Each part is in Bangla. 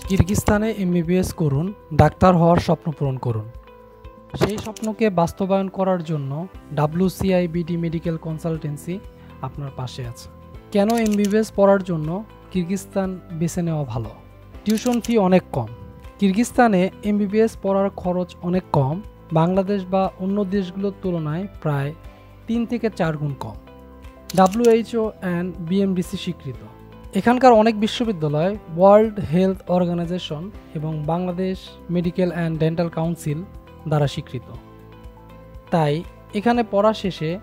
কিরগিজস্তানে এমবিবিএস করুন, ডাক্তার হওয়ার স্বপ্ন পূরণ করুন। সেই স্বপ্নকে বাস্তবায়ন করার জন্য WCIBD মেডিকেল কনসালটেন্সি আপনার পাশে আছে। কেন এমবিবিএস পড়ার জন্য কিরগিজস্তান বেছে নেওয়া ভালো? টিউশন ফি অনেক কম। কিরগিজস্তানে এমবিবিএস পড়ার খরচ অনেক কম, বাংলাদেশ বা অন্য দেশগুলোর তুলনায় প্রায় 3 থেকে 4 গুণ কম। WHO অ্যান্ড BMDC স্বীকৃত। এখানকার অনেক বিশ্ববিদ্যালয় ওয়ার্ল্ড হেলথ অর্গানাইজেশন এবং Bangladesh medical and dental council দ্বারা স্বীকৃত। তাই এখানে পড়া শেষে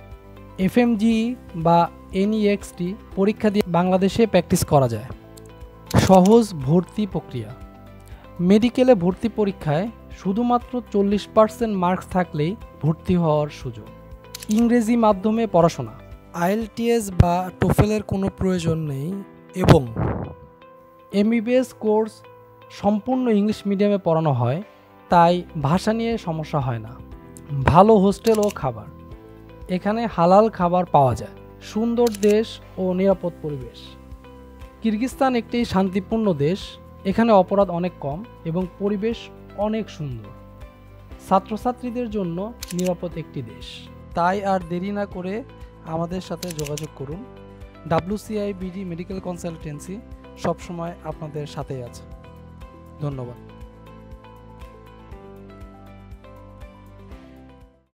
FMGE বা NEXT পরীক্ষা দিয়ে বাংলাদেশে প্র্যাকটিস করা যায়। সহজ ভর্তি প্রক্রিয়া। মেডিকেলে ভর্তি পরীক্ষায় শুধুমাত্র 40% মার্কস থাকলেই ভর্তি হওয়ার সুযোগ। ইংরেজি মাধ্যমে পড়াশোনা। IELTS বা টোফেলের কোনো প্রয়োজন নেই এবং এমবিবিএস কোর্স সম্পূর্ণ ইংলিশ মিডিয়ামে পড়ানো হয়, তাই ভাষা নিয়ে সমস্যা হয় না। ভালো হোস্টেল ও খাবার। এখানে হালাল খাবার পাওয়া যায়। সুন্দর দেশ ও নিরাপদ পরিবেশ। কিরগিজস্তান একটি শান্তিপূর্ণ দেশ। এখানে অপরাধ অনেক কম এবং পরিবেশ অনেক সুন্দর। ছাত্রছাত্রীদের জন্য নিরাপদ একটি দেশ। তাই আর দেরি না করে আমাদের সাথে যোগাযোগ করুন। WCIBD মেডিকেল কনসালটেন্সি সবসময় আপনাদের সাথেই আছে। ধন্যবাদ।